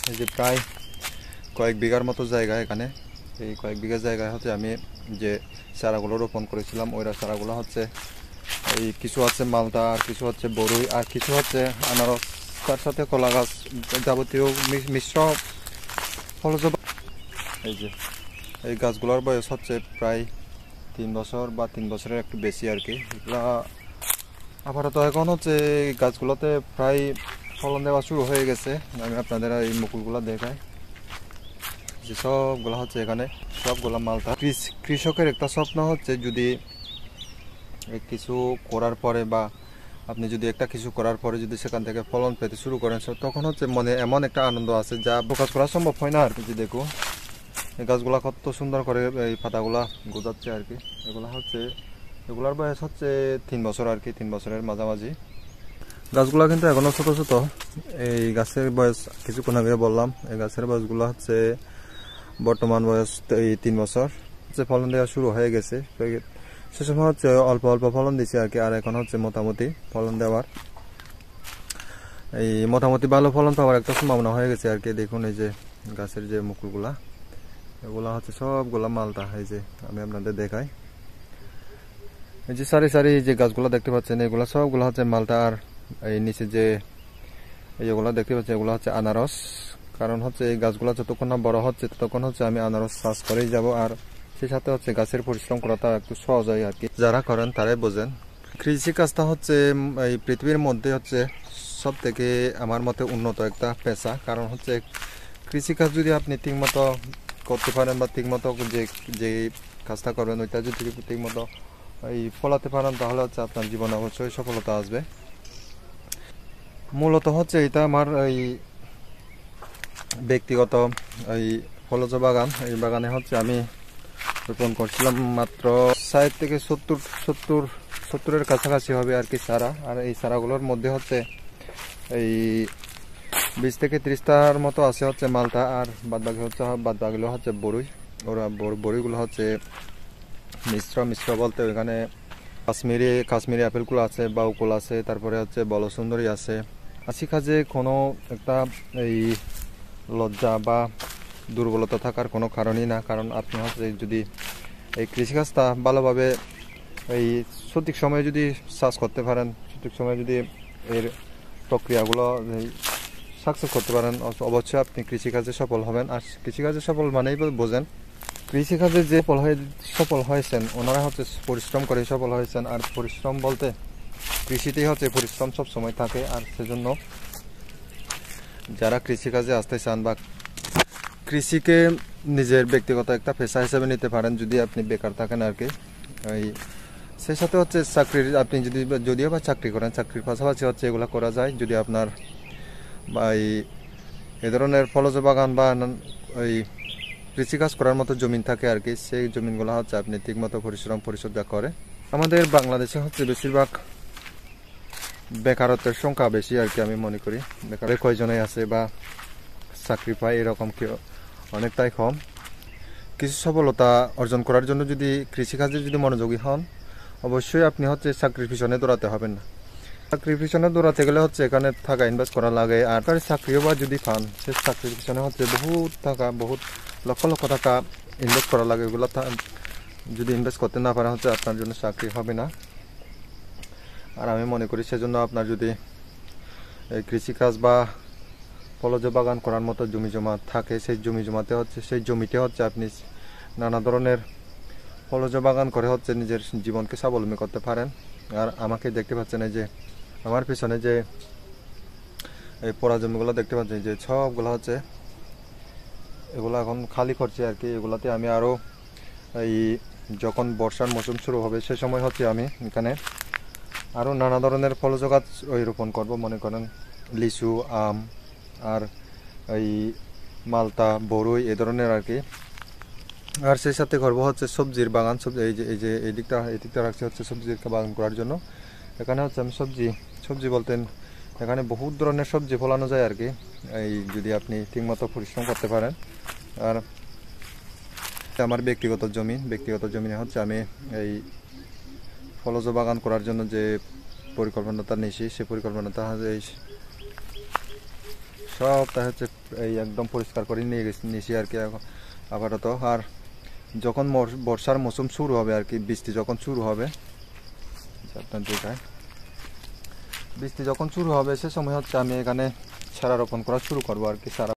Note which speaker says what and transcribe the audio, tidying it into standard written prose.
Speaker 1: এই যে প্রায় কয়েক বিঘার মতো জায়গা এখানে। এই কয়েক বিঘা জায়গায় হচ্ছে আমি যে চারাগুলো রোপণ করেছিলাম ওই চারাগুলো হচ্ছে এই কিছু আছে মালটা, আর কিছু হচ্ছে বরুই, আর কিছু হচ্ছে আনারস, তার সাথে কলা গাছ, যাবতীয় মিশ্র ফলজ। এই যে এই গাছগুলোর বয়স হচ্ছে প্রায় 3 বছর বা 3 বছরের একটু বেশি আর কি। এগুলা আপাতত এখন হচ্ছে এই গাছগুলোতে প্রায় ফলন দেওয়া শুরু হয়ে গেছে। আমি আপনাদের এই মুকুলগুলো দেখাই যে সবগুলো হচ্ছে এখানে সবগুলো মালটা। কৃষকের একটা স্বপ্ন হচ্ছে যদি কিছু করার পরে বা আপনি যদি একটা কিছু করার পরে যদি সেখান থেকে ফলন পেতে শুরু করেন তখন হচ্ছে মনে এমন একটা আনন্দ আছে যা প্রকাশ করা সম্ভব হয় না আর কি। দেখো এই গাছগুলা কত সুন্দর করে এই পাতাগুলা গোজাচ্ছে আর কি। এগুলার বয়স হচ্ছে 3 বছর আর কি, 3 বছরের মাঝামাঝি। গাছগুলা কিন্তু এখনো ছোট ছোট। এই গাছের বয়স কিছুক্ষণ আগে বললাম, এই গাছের বয়সগুলো হচ্ছে বর্তমান বয়স এই 3 বছর। ফলন দেওয়া শুরু হয়ে গেছে, সে সময় হচ্ছে অল্প অল্প ফলন দিচ্ছে আর কি। আর এখন হচ্ছে মোটামুটি ফলন দেওয়ার এই মোটামুটি ভালো ফলন পাওয়ার একটা সম্ভাবনা হয়ে গেছে আর কি। দেখুন এই যে গাছের যে মুকুলগুলা, এগুলা হচ্ছে সবগুলা মালটা। এই যে আমি আপনাদের দেখাই, এই যে সারি সারি যে গাছগুলো দেখতে পাচ্ছেন এগুলা সবগুলা হচ্ছে মালটা। আর এই নিচে যে এইগুলা দেখতে পাচ্ছেন এগুলো হচ্ছে আনারস। কারণ হচ্ছে এই গাছগুলা যতক্ষণ না বড় হচ্ছে ততক্ষণ হচ্ছে আমি আনারস চাষ করেই যাব। আর সেই সাথে হচ্ছে গাছের পরিশ্রম করাটা একটু সহজ হয় আর কি, যারা করেন তারাই বোঝেন। কৃষি কাজটা হচ্ছে এই পৃথিবীর মধ্যে হচ্ছে সব থেকে আমার মতে উন্নত একটা পেশা। কারণ হচ্ছে কৃষিকাজ যদি আপনি ঠিকমতো করতে পারেন বা ঠিকমতো যে কাজটা করবেন ওইটা যদি ঠিকমতো এই ফলাতে পারেন তাহলে হচ্ছে আপনার জীবনে অবশ্যই সফলতা আসবে। মূলত হচ্ছে এটা আমার এই ব্যক্তিগত এই ফলজ বাগান। এই বাগানে হচ্ছে আমি রোপণ করছিলাম মাত্র 60 থেকে 70-70-70-এর কাছাকাছি হবে আর কি চারা। আর এই চারাগুলোর মধ্যে হচ্ছে এই 20 থেকে 30টার মতো আছে হচ্ছে মালটা, আর বাদবাকিগুলো হচ্ছে বরুই। ওরা বরুইগুলো হচ্ছে মিশ্র বলতে ওইখানে কাশ্মীরি অ্যাপেলগুলো আছে, বাউকুল আছে, তারপরে হচ্ছে বলসুন্দরী আছে। কৃষিকাজে কোনো একটা এই লজ্জা বা দুর্বলতা থাকার কোনো কারণই না। কারণ আপনি হচ্ছে যদি এই কৃষিকাজটা ভালোভাবে এই সঠিক সময়ে যদি চাষ করতে পারেন, সঠিক সময়ে যদি এর প্রক্রিয়াগুলো সাকসেস করতে পারেন, অবশ্যই আপনি কৃষিকাজে সফল হবেন। আর কৃষিকাজে সফল মানেই বোঝেন, কৃষিকাজে যে সফল হয়েছেন ওনারা হচ্ছে পরিশ্রম করে সফল হয়েছেন। আর পরিশ্রম বলতে কৃষিতেই হচ্ছে পরিশ্রম সব সময় থাকে। আর সেজন্য যারা কৃষিকাজে আসতে চান বা কৃষিকে নিজের ব্যক্তিগত একটা পেশা হিসেবে নিতে পারেন যদি আপনি বেকার থাকেন আর কি। এই সেই সাথে হচ্ছে আপনি যদিও বা চাকরি করেন, চাকরির পাশাপাশি হচ্ছে এগুলো করা যায় যদি আপনার বা এই ধরনের ফলজ বাগান বা ওই কৃষিকাজ করার মতো জমিন থাকে আর কি। সেই জমিনগুলো হচ্ছে আপনি ঠিকমতো পরিচর্যা করে। আমাদের বাংলাদেশে হচ্ছে বেশিরভাগ বেকারত্বের সংখ্যা বেশি আর কি। আমি মনে করি বেকার কয়জনই আছে বা চাকরি পায় এরকম কেউ অনেকটাই কম। কিছু সফলতা অর্জন করার জন্য যদি কৃষিকাজে যদি মনোযোগী হন অবশ্যই আপনি হচ্ছে চাকরির পিছনে দৌড়াতে হবেন না। চাকরির পিছনে দৌড়াতে গেলে হচ্ছে এখানে টাকা ইনভেস্ট করা লাগে। আর চাকরিও বা যদি পান সে চাকরির পিছনে হচ্ছে বহুত লক্ষ লক্ষ টাকা ইনভেস্ট করা লাগে। এগুলো যদি ইনভেস্ট করতে না পারেন হচ্ছে আপনার জন্য চাকরি হবে না। আর আমি মনে করি সেজন্য আপনার যদি এই কৃষিকাজ বা ফলজ বাগান করার মতো জমি জমা থাকে সেই জমিতে হচ্ছে আপনি নানা ধরনের ফলজ বাগান করে হচ্ছে নিজের জীবনকে স্বাবলম্বী করতে পারেন। আর আমাকে দেখতে পাচ্ছেন এই যে আমার পিছনে যে এই পোড়া জমিগুলো দেখতে পাচ্ছেন যে সবগুলো হচ্ছে এগুলো এখন খালি করছি আর কি। এগুলাতে আমি আরও এই যখন বর্ষার মৌসুম শুরু হবে সে সময় হচ্ছে আমি এখানে আরও নানা ধরনের ফলজ গাছ রোপণ করব। মনে করেন লিচু, আম, আর এই মালটা, বরুই এ ধরনের আর কি। আর সেই সাথে করবো হচ্ছে সবজির বাগান। এই দিকটা রাখছি হচ্ছে সবজির বাগান করার জন্য। এখানে হচ্ছে আমি সবজি বলতেন এখানে বহুত ধরনের সবজি ফলানো যায় আর কি, এই যদি আপনি ঠিকমতো পরিশ্রম করতে পারেন। আর আমার ব্যক্তিগত জমিনে হচ্ছে আমি এই ফলজ বাগান করার জন্য যে পরিকল্পনাটা নিয়েছি সেই পরিকল্পনাটা এই সবটা হচ্ছে এই একদম পরিষ্কার করে নিয়েছি আর কি আপাতত। আর যখন বর্ষার মৌসুম শুরু হবে আর কি, বৃষ্টি যখন শুরু হবে, আপনার জায়গায় বৃষ্টি যখন শুরু হবে সে সময় হচ্ছে আমি এখানে চারা রোপণ করা শুরু করবো আর কি।